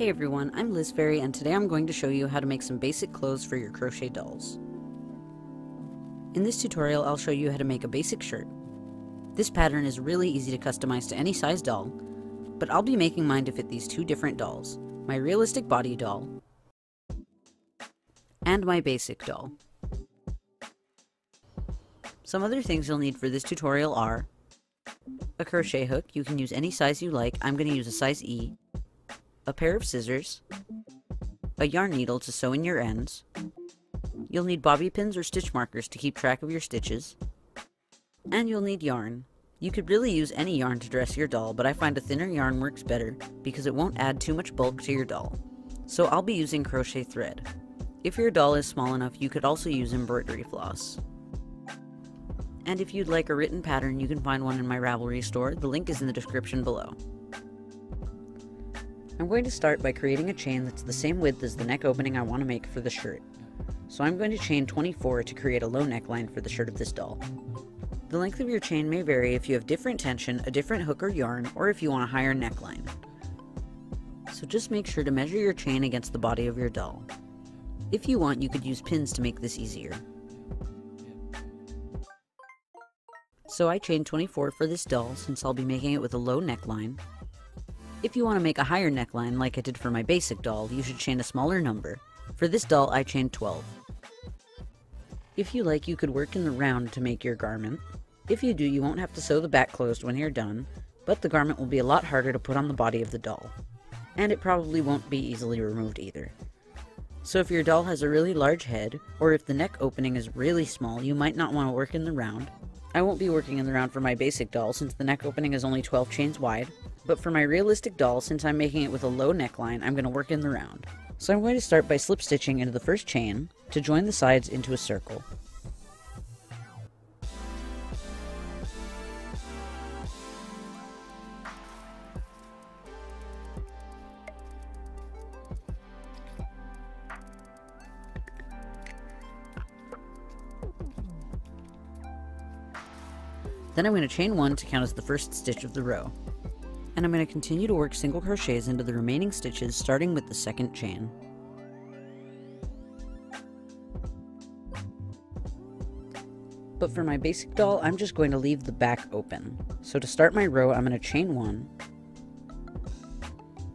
Hey everyone, I'm Liz Fairy, and today I'm going to show you how to make some basic clothes for your crochet dolls. In this tutorial, I'll show you how to make a basic shirt. This pattern is really easy to customize to any size doll, but I'll be making mine to fit these two different dolls, my realistic body doll and my basic doll. Some other things you'll need for this tutorial are a crochet hook. You can use any size you like. I'm going to use a size E. A pair of scissors, a yarn needle to sew in your ends. You'll need bobby pins or stitch markers to keep track of your stitches, and you'll need yarn. You could really use any yarn to dress your doll, but I find a thinner yarn works better because it won't add too much bulk to your doll. So I'll be using crochet thread. If your doll is small enough, you could also use embroidery floss. And if you'd like a written pattern, you can find one in my Ravelry store. The link is in the description below. I'm going to start by creating a chain that's the same width as the neck opening I want to make for the shirt. So I'm going to chain 24 to create a low neckline for the shirt of this doll. The length of your chain may vary if you have different tension, a different hook or yarn, or if you want a higher neckline. So just make sure to measure your chain against the body of your doll. If you want, you could use pins to make this easier. So I chained 24 for this doll since I'll be making it with a low neckline. If you want to make a higher neckline like I did for my basic doll, you should chain a smaller number. For this doll, I chained 12. If you like, you could work in the round to make your garment. If you do, you won't have to sew the back closed when you're done, but the garment will be a lot harder to put on the body of the doll. And it probably won't be easily removed either. So if your doll has a really large head, or if the neck opening is really small, you might not want to work in the round. I won't be working in the round for my basic doll since the neck opening is only 12 chains wide. But for my realistic doll, since I'm making it with a low neckline, I'm going to work in the round. So I'm going to start by slip stitching into the first chain to join the sides into a circle. Then I'm going to chain 1 to count as the first stitch of the row. And I'm going to continue to work single crochets into the remaining stitches, starting with the second chain. But for my basic doll, I'm just going to leave the back open. So to start my row, I'm going to chain 1,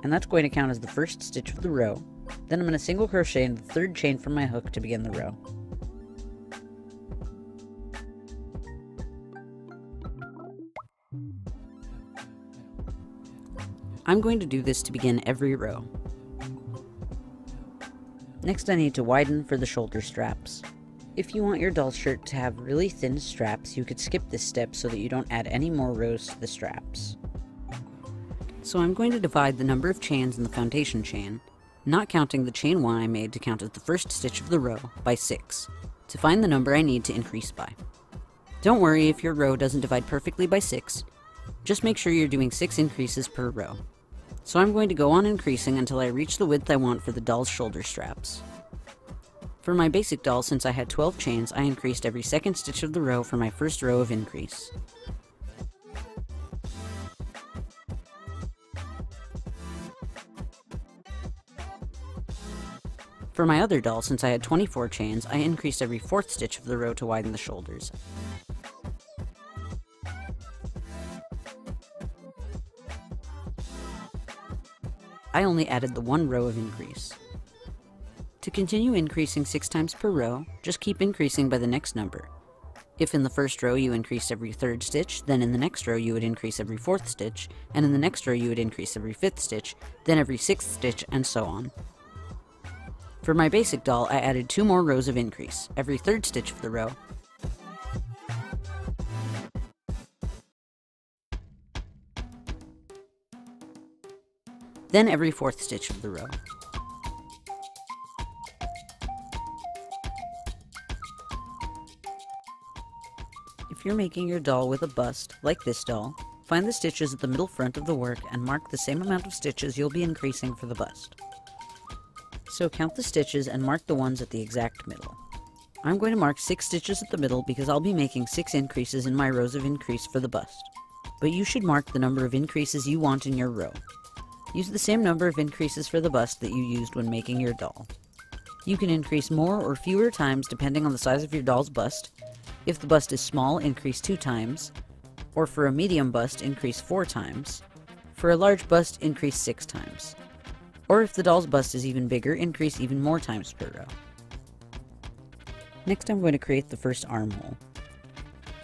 and that's going to count as the first stitch of the row. Then I'm going to single crochet into the third chain from my hook to begin the row. I'm going to do this to begin every row. Next I need to widen for the shoulder straps. If you want your doll shirt to have really thin straps, you could skip this step so that you don't add any more rows to the straps. So I'm going to divide the number of chains in the foundation chain, not counting the chain 1 I made to count as the first stitch of the row, by 6, to find the number I need to increase by. Don't worry if your row doesn't divide perfectly by 6, just make sure you're doing 6 increases per row. So I'm going to go on increasing until I reach the width I want for the doll's shoulder straps. For my basic doll, since I had 12 chains, I increased every second stitch of the row for my first row of increase. For my other doll, since I had 24 chains, I increased every fourth stitch of the row to widen the shoulders. I only added the 1 row of increase. To continue increasing 6 times per row, just keep increasing by the next number. If in the first row you increased every 3rd stitch, then in the next row you would increase every 4th stitch, and in the next row you would increase every 5th stitch, then every 6th stitch, and so on. For my basic doll, I added 2 more rows of increase, every 3rd stitch of the row, then every 4th stitch of the row. If you're making your doll with a bust, like this doll, find the stitches at the middle front of the work and mark the same amount of stitches you'll be increasing for the bust. So count the stitches and mark the ones at the exact middle. I'm going to mark 6 stitches at the middle because I'll be making 6 increases in my rows of increase for the bust. But you should mark the number of increases you want in your row. Use the same number of increases for the bust that you used when making your doll. You can increase more or fewer times depending on the size of your doll's bust. If the bust is small, increase 2 times, or for a medium bust, increase 4 times. For a large bust, increase 6 times. Or if the doll's bust is even bigger, increase even more times per row. Next, I'm going to create the first armhole.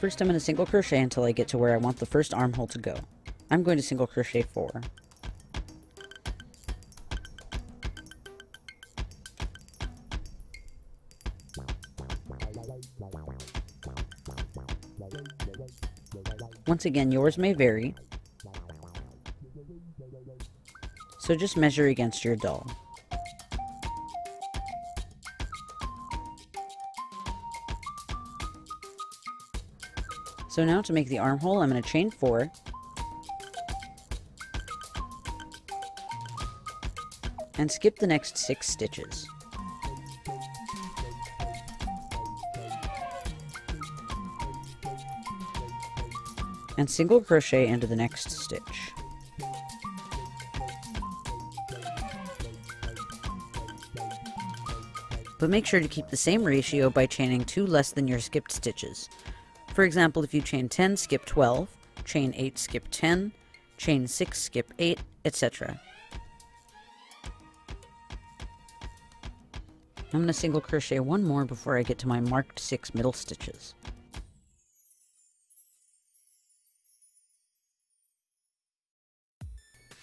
First, I'm going to single crochet until I get to where I want the first armhole to go. I'm going to single crochet 4. Once again, yours may vary, so just measure against your doll. So now to make the armhole, I'm going to chain 4, and skip the next 6 stitches. And single crochet into the next stitch. But make sure to keep the same ratio by chaining 2 less than your skipped stitches. For example, if you chain 10, skip 12, chain 8, skip 10, chain 6, skip 8, etc. I'm going to single crochet 1 more before I get to my marked 6 middle stitches.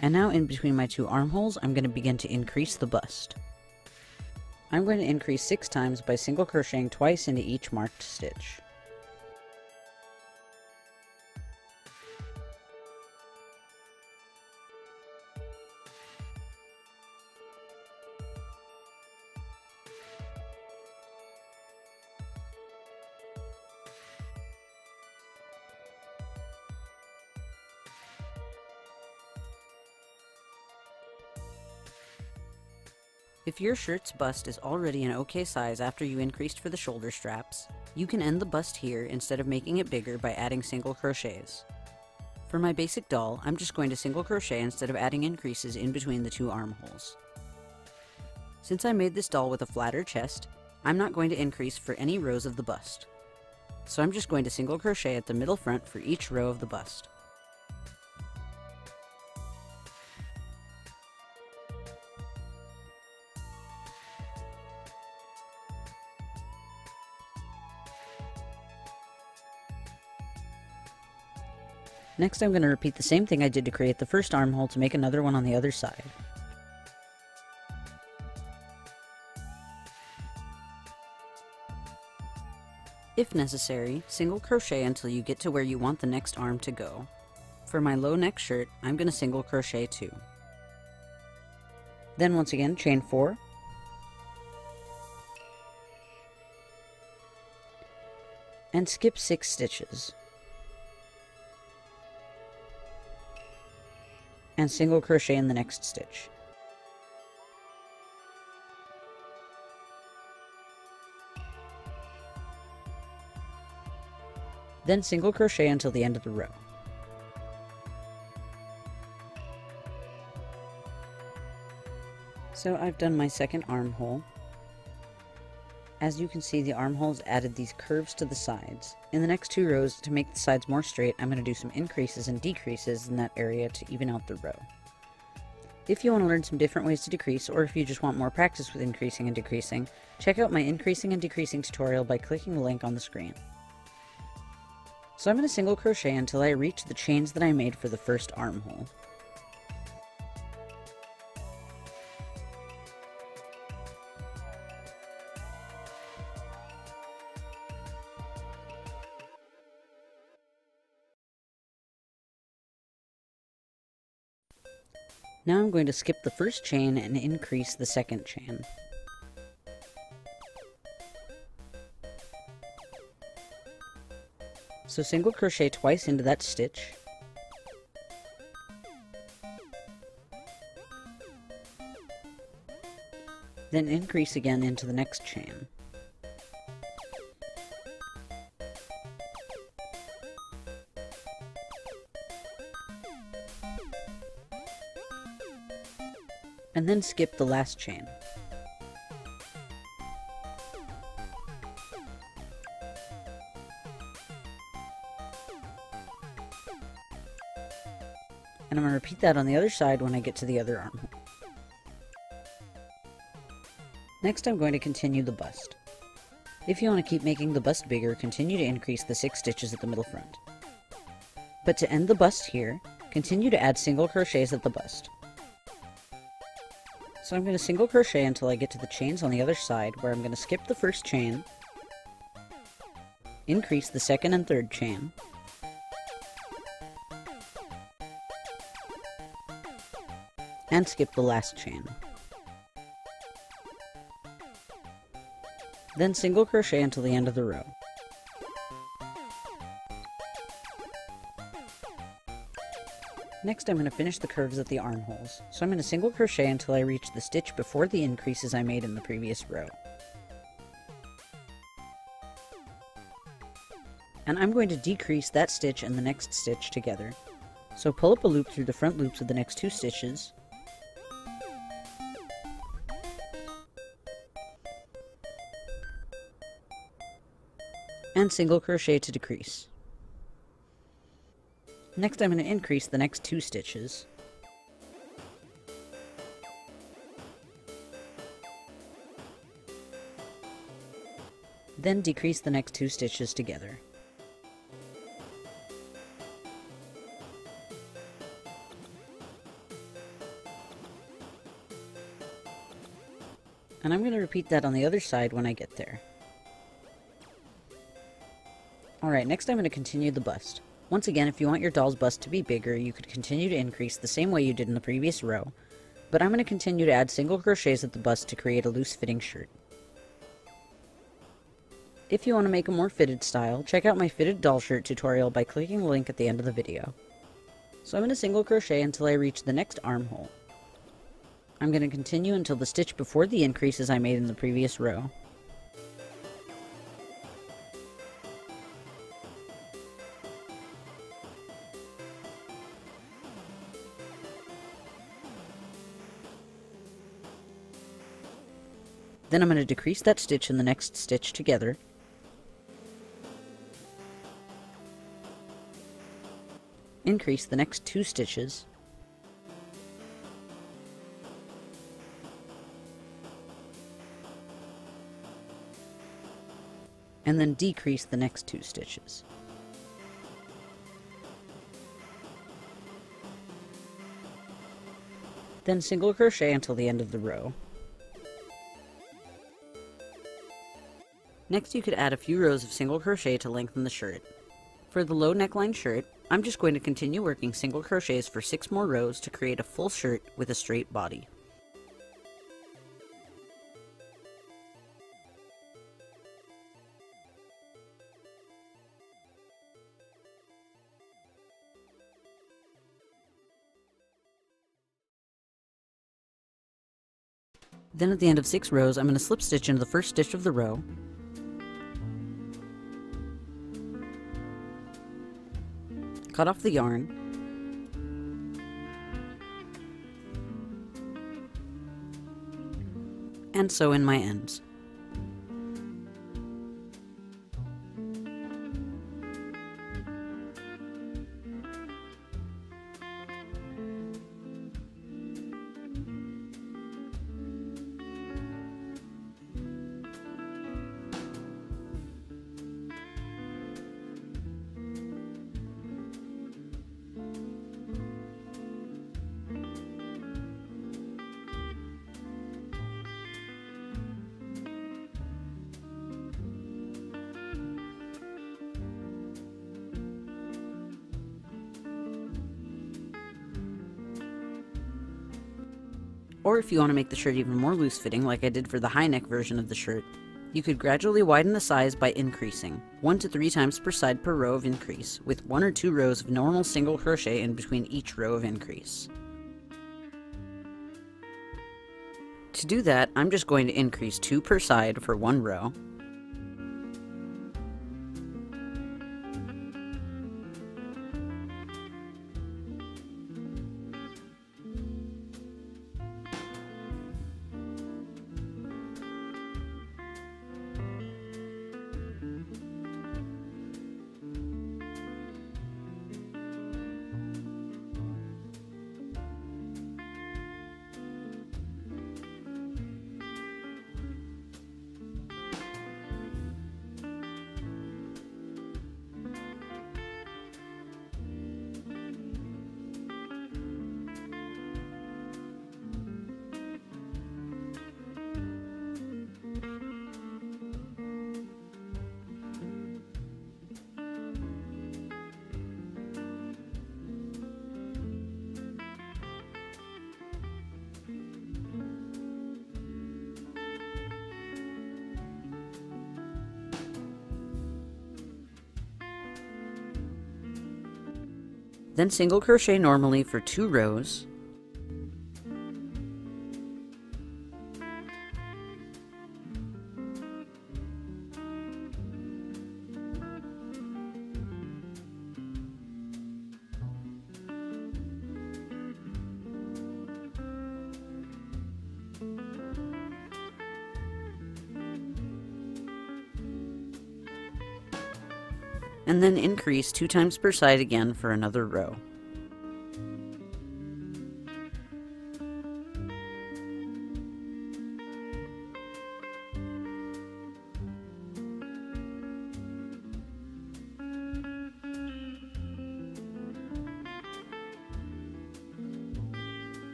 And now in between my 2 armholes, I'm going to begin to increase the bust. I'm going to increase 6 times by single crocheting twice into each marked stitch. If your shirt's bust is already an okay size after you increased for the shoulder straps, you can end the bust here instead of making it bigger by adding single crochets. For my basic doll, I'm just going to single crochet instead of adding increases in between the 2 armholes. Since I made this doll with a flatter chest, I'm not going to increase for any rows of the bust. So I'm just going to single crochet at the middle front for each row of the bust. Next, I'm going to repeat the same thing I did to create the first armhole to make another one on the other side. If necessary, single crochet until you get to where you want the next arm to go. For my low neck shirt, I'm going to single crochet 2. Then once again, chain 4. And skip 6 stitches. And single crochet in the next stitch. Then single crochet until the end of the row. So I've done my second armhole. As you can see, the armholes added these curves to the sides. In the next 2 rows, to make the sides more straight, I'm going to do some increases and decreases in that area to even out the row. If you want to learn some different ways to decrease, or if you just want more practice with increasing and decreasing, check out my increasing and decreasing tutorial by clicking the link on the screen. So I'm going to single crochet until I reach the chains that I made for the first armhole. Now I'm going to skip the first chain and increase the second chain. So single crochet twice into that stitch. Then increase again into the next chain. and then skip the last chain. And I'm going to repeat that on the other side when I get to the other armhole. Next I'm going to continue the bust. If you want to keep making the bust bigger, continue to increase the 6 stitches at the middle front. But to end the bust here, continue to add single crochets at the bust. So I'm going to single crochet until I get to the chains on the other side, where I'm going to skip the first chain, increase the second and third chain, and skip the last chain. Then single crochet until the end of the row. Next I'm going to finish the curves at the armholes, so I'm going to single crochet until I reach the stitch before the increases I made in the previous row. And I'm going to decrease that stitch and the next stitch together. So pull up a loop through the front loops of the next 2 stitches, and single crochet to decrease. Next I'm going to increase the next 2 stitches, then decrease the next 2 stitches together. And I'm going to repeat that on the other side when I get there. Alright, next I'm going to continue the bust. Once again, if you want your doll's bust to be bigger, you could continue to increase the same way you did in the previous row, but I'm going to continue to add single crochets at the bust to create a loose fitting shirt. If you want to make a more fitted style, check out my fitted doll shirt tutorial by clicking the link at the end of the video. So I'm going to single crochet until I reach the next armhole. I'm going to continue until the stitch before the increases I made in the previous row. Then I'm going to decrease that stitch and the next stitch together, increase the next 2 stitches, and then decrease the next 2 stitches. Then single crochet until the end of the row. Next you could add a few rows of single crochet to lengthen the shirt. For the low neckline shirt, I'm just going to continue working single crochets for 6 more rows to create a full shirt with a straight body. Then at the end of 6 rows, I'm going to slip stitch into the first stitch of the row, cut off the yarn, and sew in my ends. Or if you want to make the shirt even more loose-fitting, like I did for the high neck version of the shirt, you could gradually widen the size by increasing, 1 to 3 times per side per row of increase, with 1 or 2 rows of normal single crochet in between each row of increase. To do that, I'm just going to increase 2 per side for 1 row, Then single crochet normally for 2 rows. And then increase 2 times per side again for another row.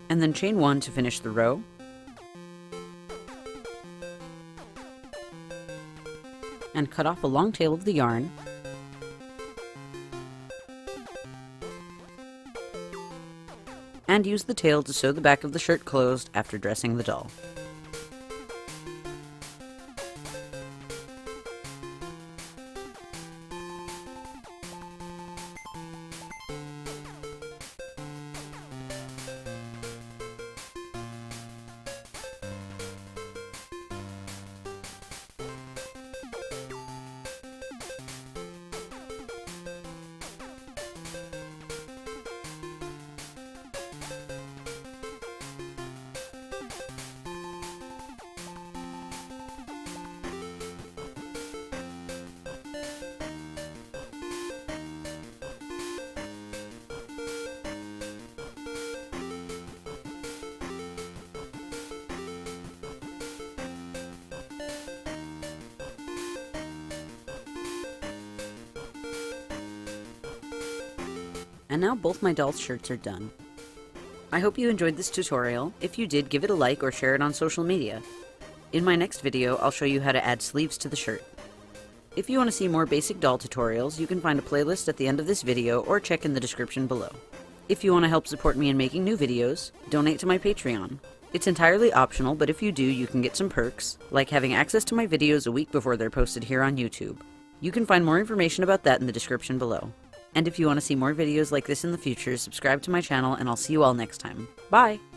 And then chain 1 to finish the row. And cut off a long tail of the yarn. And use the tail to sew the back of the shirt closed after dressing the doll. And now both my doll's shirts are done. I hope you enjoyed this tutorial. If you did, give it a like or share it on social media. In my next video, I'll show you how to add sleeves to the shirt. If you want to see more basic doll tutorials, you can find a playlist at the end of this video or check in the description below. If you want to help support me in making new videos, donate to my Patreon. It's entirely optional, but if you do, you can get some perks, like having access to my videos a week before they're posted here on YouTube. You can find more information about that in the description below. And if you want to see more videos like this in the future, subscribe to my channel and I'll see you all next time. Bye!